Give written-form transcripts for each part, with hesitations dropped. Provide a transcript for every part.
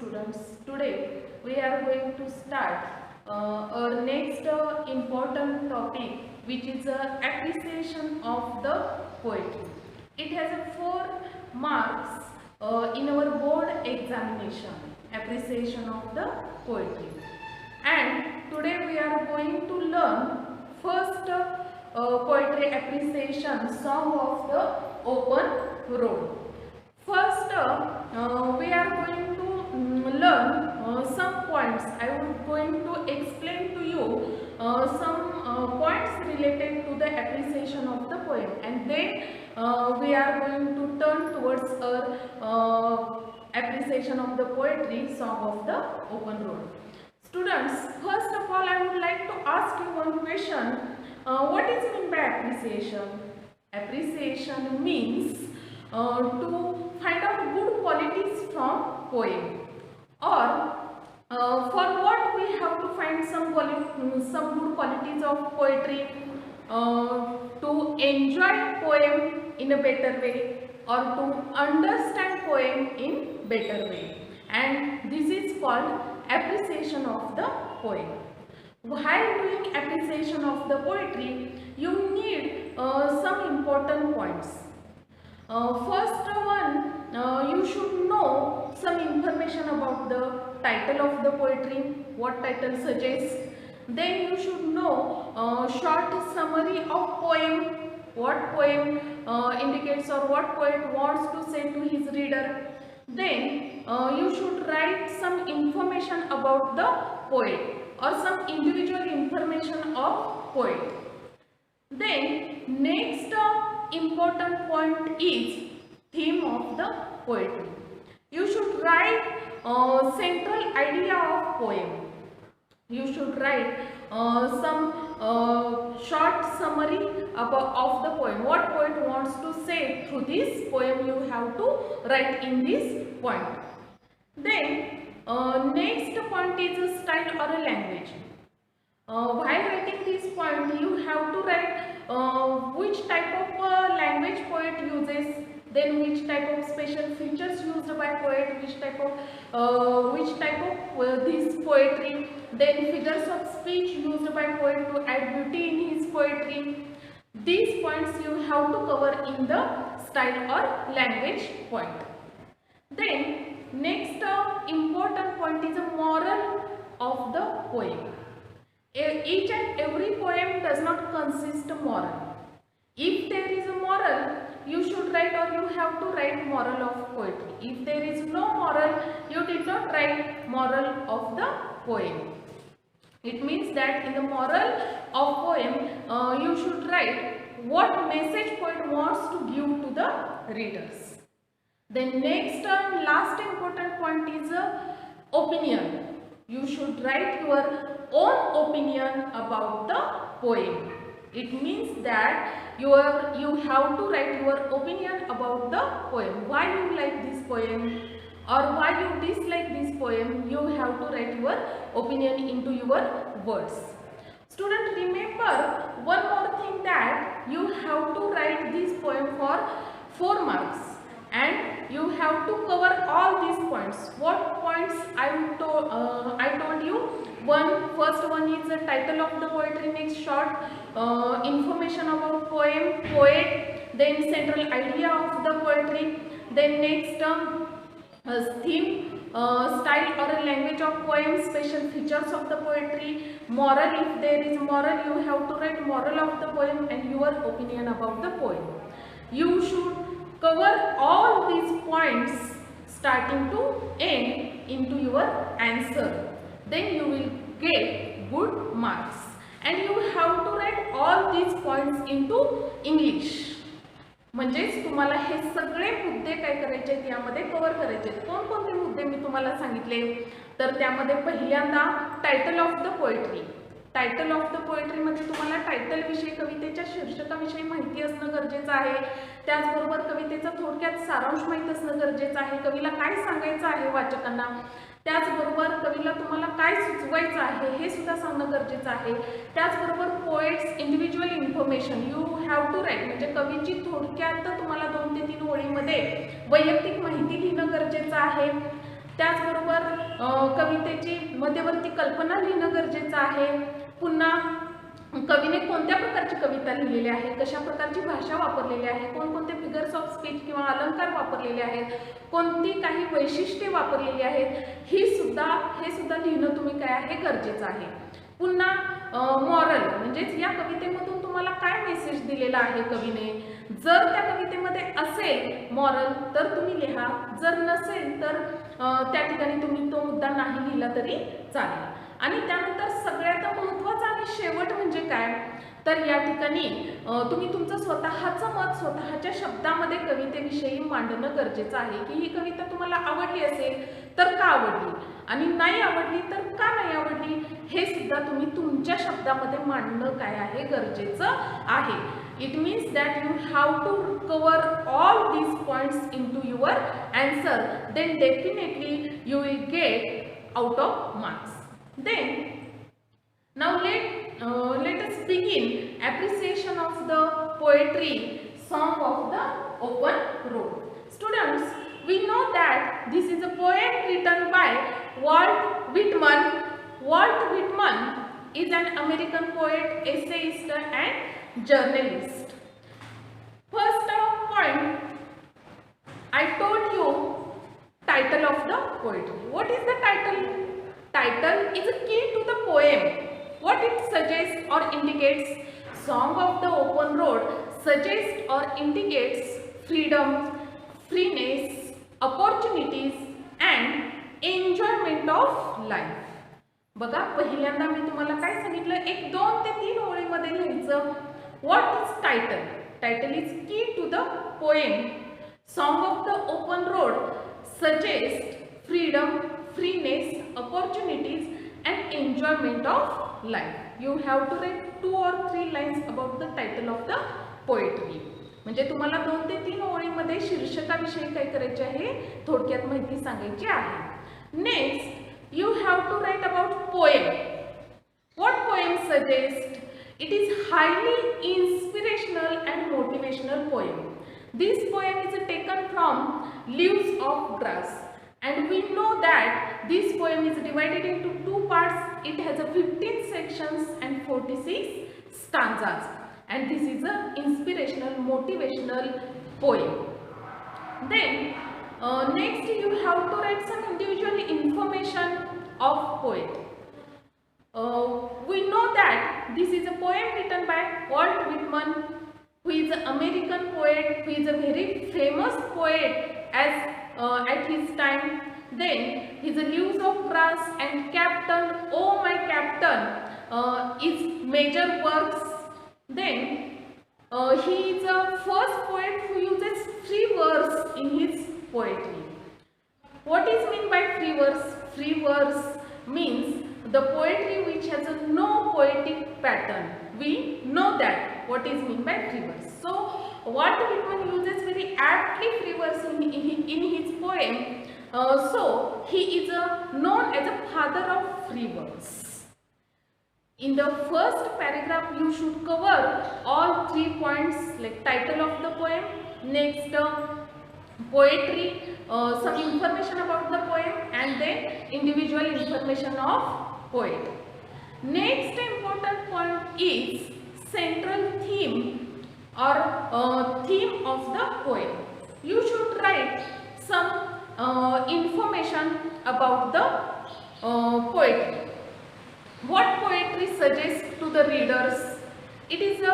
students. Today we are going to start our next important topic, which is appreciation of the poetry. It has 4 marks in our board examination, appreciation of the poetry. And today we are going to learn first poetry appreciation, Song of the Open Road. First, we are going to learn some points. I am going to explain to you some points related to the appreciation of the poem, and then we are going to turn towards our appreciation of the poetry, Song of the Open Road. Students, first of all, I would like to ask you one question. What is meant by appreciation? Appreciation means to find out good qualities from poem, or for what we have to find some good qualities of poetry, to enjoy poem in a better way, or to understand poem in better way, and this is called appreciation of the poem. While doing appreciation of the poetry, you need some important points. First one, you should know some information about the title of the poetry, what title suggests. Then you should know short summary of poem, what poem indicates or what poet wants to say to his reader. Then you should write some information about the poet or some individual information of poet. Then next important point is theme of the poetry. You should write central idea of poem. You should write some short summary of the poem. What poet wants to say through this poem, you have to write in this point. Then next point is a style or a language. While writing this point, you have to write which type of language poet uses, then which type of special features used by poet, which type of this poetry, then figures of speech used by poet to add beauty in his poetry. These points you have to cover in the style or language point. Then next important point is a moral of the poem. Each and every poem does not consist of moral. If there is a moral, you should write, or you have to write moral of poetry. If there is no moral, you did not write moral of the poem. It means that in the moral of poem, you should write what message poet wants to give to the readers. Then next and last important point is opinion. You should write your own opinion about the poem. It means that you have to write your opinion about the poem. Why you like this poem or why you dislike this poem, you have to write your opinion into your words. Student, remember one more thing, that you have to write this poem for 4 marks. And you have to cover all these points. What points I told you? First one is the title of the poetry, next short information about poem, poet, then central idea of the poetry, then next theme, style or language of poem, special features of the poetry, moral. If there is moral, you have to write moral of the poem and your opinion about the poem. You should cover all these points starting to end into your answer. Then you will get good marks. And you have to write all these points into English. म्हणजेच तुम्हाला हे सगळे मुद्दे काय करायचे आहेत, यामध्ये cover करायचे आहेत. कोणकोणते मुद्दे मी तुम्हाला सांगितले, तर त्यामध्ये पहिल्यांदा title of the poetry. Title of the पोएट्रीमध्ये तुम्हाला टायटलविषयी, कवितेच्या शीर्षकाविषयी माहिती असणं गरजेचं आहे. त्याचबरोबर कवितेचा थोडक्यात सारांश माहीत असणं गरजेचं आहे. कवीला काय सांगायचं आहे वाचकांना, त्याचबरोबर कवीला तुम्हाला काय सुचवायचं आहे हे सुद्धा सांगणं गरजेचं आहे. त्याचबरोबर poets individual information you have to write, म्हणजे कवीची थोडक्यात तुम्हाला 2 ते 3 ओळीमध्ये वैयक्तिक माहिती लिहिणं गरजेचं आहे. त्याचबरोबर कवितेची मध्यवर्ती कल्पना लिहिणं गरजेचं आहे. पुन्हा कवीने कोणत्या प्रकारची कविता लिहिलेली आहे, कशा प्रकारची भाषा वापरलेली आहे, कोणकोणते फिगर्स ऑफ स्पीच किंवा अलंकार वापरलेले आहेत, कोणती काही वैशिष्ट्ये वापरलेली आहेत, हे सुद्धा लिहिणं तुम्ही काय आहे गरजेचं आहे. पुन्हा मॉरल म्हणजेच या कवितेमधून तुम्हाला काय मेसेज दिलेला आहे कवीने, जर त्या कवितेमध्ये असेल मॉरल तर तुम्ही लिहा, जर नसेल तर त्या ठिकाणी तुम्ही तो मुद्दा नाही लिहिला तरी चालेल. आणि त्यानंतर सगळ्यात महत्त्वाचा आणि शेवट म्हणजे काय, तर या ठिकाणी तुम्ही तुमचं स्वतःचं मत स्वतःच्या शब्दामध्ये कवितेविषयी मांडणं गरजेचं आहे की ही कविता तुम्हाला आवडली असेल तर का आवडली आणि नाही आवडली तर का नाही आवडली, हे सुद्धा तुम्ही तुमच्या शब्दामध्ये मांडणं काय आहे गरजेचं आहे. It means that you have to cover all these points into your answer, then definitely you will get out of marks. Then now let us begin appreciation of the poetry Song of the Open Road. Students, we know that this is a poem written by Walt Whitman. Walt Whitman is an American poet, essayist and journalist. First point, I told you title of the poetry. What is the title? Title is a key to the poem. What it suggests or indicates? Song of the Open Road suggests or indicates freedom, freeness, opportunities and enjoyment of life. बघा, पहिल्यांदा मी तुम्हाला काय सांगितलं, एक 2 ते 3 ओळीमध्ये लिहायचं. What is title? Title is key to the poem. Song of the open road suggest freedom, freeness, opportunities and enjoyment of life. You have to write 2 or 3 lines about the title of the poetry. म्हणजे तुम्हाला 2 ते 3 ओळीमध्ये शीर्षकाविषयी काय करायचे आहे, थोडक्यात माहिती सांगायची आहे. Next, you have to write about poem. What poem suggests? It is highly inspirational and motivational poem. This poem is taken from Leaves of Grass. And we know that this poem is divided into 2 parts. It has a 15 sections and 46 stanzas. And this is an inspirational, motivational poem. Then, next you have to write some individual information of poet. We know that this is a poem written by Walt Whitman, who is an American poet, who is a very famous poet at his time. Then his Leaves of Grass and Captain, Oh My Captain is major works. Then he is the first poet who uses free verse in his poetry. What is mean by free verse? Free verse means the poetry which has no poetic pattern. We know that. What is mean by free verse? So Walt Whitman uses very aptly free verse in his poem. So he is known as a father of free verse. In the first paragraph, you should cover all 3 points like title of the poem, next poetry, some information about the poem, and then individual information of poet. Next important point is central theme or theme of the poem. You should write some information about the poetry. What poetry suggests to the readers? It is a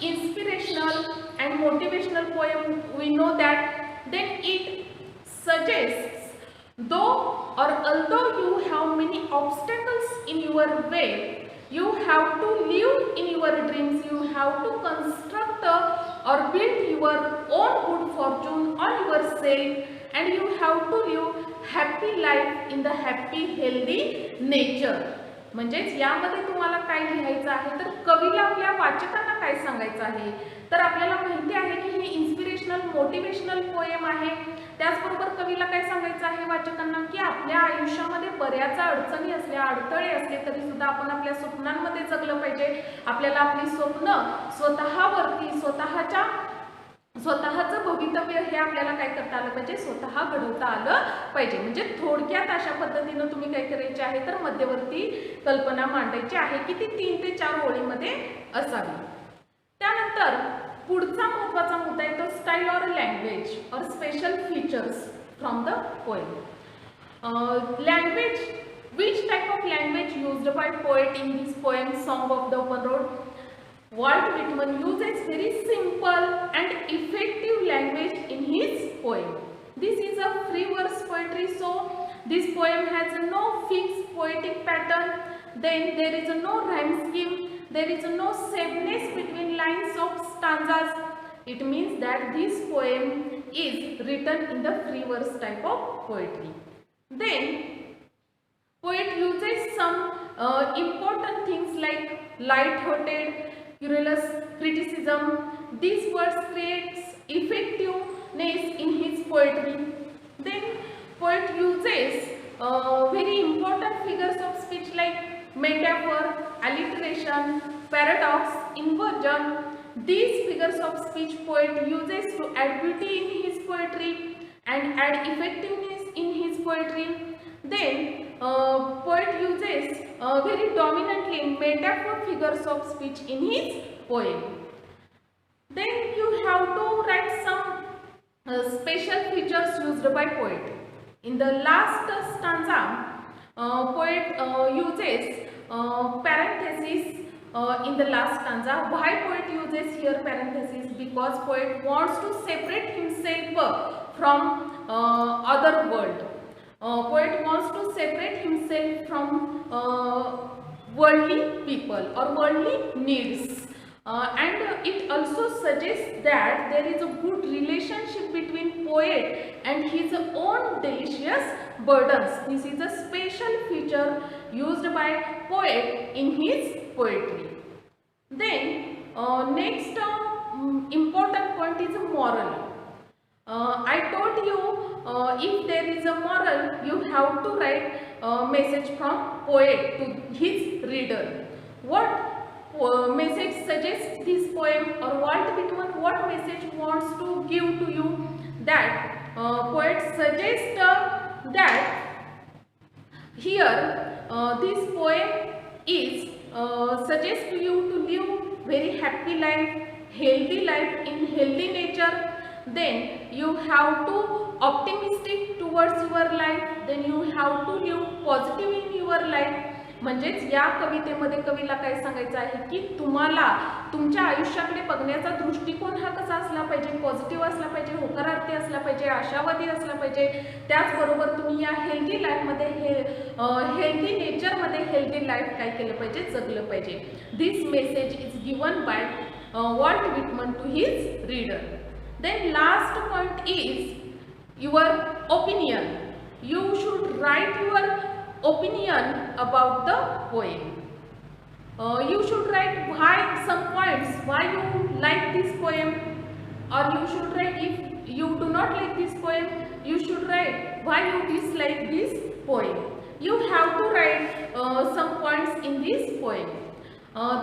inspirational and motivational poem. We know that. Then it suggests, though or although you have many obstacles in your way, you have to live in your dreams. You have to construct or build your own good fortune on yourself, and you have to live happy life in the happy, healthy nature. म्हणजेच यामध्ये तुम्हाला काय लिहायचं आहे, तर कवीला आपल्या वाचकांना काय सांगायचं आहे, तर आपल्याला माहिती आहे की हे इन्स्पिरेशनल मोटिवेशनल पोएम आहे. त्याचबरोबर कवीला काय सांगायचं आहे वाचकांना की आपल्या आयुष्यामध्ये बऱ्याच अडचणी असल्या, अडथळे असले तरी सुद्धा आपण आपल्या स्वप्नांमध्ये जगलं पाहिजे. आपल्याला आपली स्वप्न स्वतःवरती, स्वतःच्या स्वतःचं भवितव्य हे आपल्याला काय करता आलं पाहिजे, स्वतः घडवता आलं पाहिजे. म्हणजे थोडक्यात अशा पद्धतीनं तुम्ही काय करायचे आहे तर मध्यवर्ती कल्पना मांडायची आहे की ती 3 ते 4 ओळीमध्ये असावी. त्यानंतर पुढचा महत्त्वाचा मुद्दा आहे तो style or language or special features from the poem. Language, which type of language used by poet in this poem Song of the Open Road? Walt Whitman uses very simple and effective language in his poem. This is a free verse poetry, so this poem has no fixed poetic pattern. Then there is no rhyme scheme. There is no sameness between lines of stanzas. It means that this poem is written in the free verse type of poetry. Then poet uses some important things like light-hearted, querulous criticism. These words creates effectiveness in his poetry. Then poet uses very important figures of speech like metaphor, alliteration, paradox, inversion. These figures of speech poet uses to add beauty in his poetry and add effectiveness in his poetry. Then poet uses very dominantly metaphor figures of speech in his poem. Then you have to write some special features used by poet. In the last stanza, poet uses parenthesis in the last stanza. Why poet uses here parenthesis? Because poet wants to separate himself from other world. Poet wants to separate himself from worldly people or worldly needs, and it also suggests that there is a good relationship between poet and his own delicious burdens. This is a special feature used by poet in his poetry. Then next important point is moral. I told you if there is a moral, you have to write a message from poet to his reader. What message suggests this poem, or Walt Whitman what message wants to give to you? That poet suggests that here this poem is suggests to you to live very happy life, healthy life in healthy nature. Then you have to optimistic towards your life. Then you have to live positive in your life. म्हणजेच या कवितेमध्ये कवीला काय सांगायचं आहे की तुम्हाला तुमच्या आयुष्याकडे बघण्याचा दृष्टिकोन हा कसा असला पाहिजे, पॉझिटिव्ह असला पाहिजे, होकारार्थी असला पाहिजे, आशावादी असला पाहिजे. त्याचबरोबर तुम्ही या हेल्दी लाईफमध्ये हेल्दी नेचरमध्ये हेल्दी लाईफ काय केलं पाहिजे, जगलं पाहिजे. This message is given by Walt Whitman to his reader. Then last point is your opinion. You should write your opinion about the poem. You should write why, some points why you like this poem, or you should write if you do not like this poem, you should write why you dislike this poem. You have to write some points in this poem.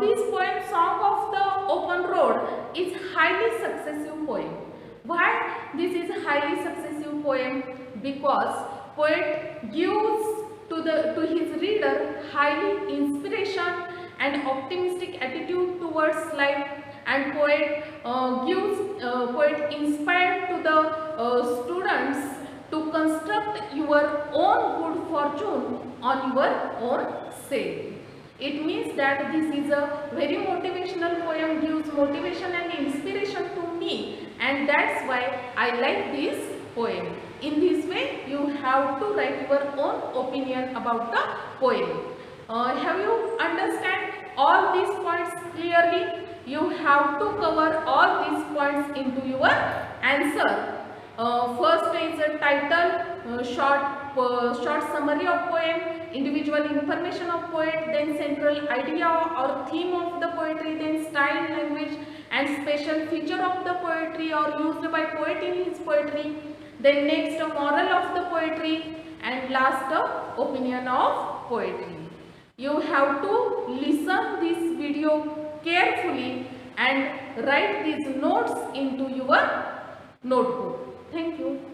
This poem Song of the Open Road is highly successive poem. Why this is a highly successive poem? Because poet gives to his reader highly inspiration and optimistic attitude towards life, and poet inspired to the students to construct your own good fortune on your own self. It means that this is a very motivational poem, gives motivation and inspiration to me, and that's why I like this poem. In this way you have to write your own opinion about the poem. Have you understand all these points clearly? You have to cover all these points into your answer. First is a title, short summary of poem, individual information of poet, then central idea or theme of the poetry, then style, language and special feature of the poetry or used by poet in his poetry, then next moral of the poetry, and last opinion of poetry. You have to listen this video carefully and write these notes into your notebook. Thank you.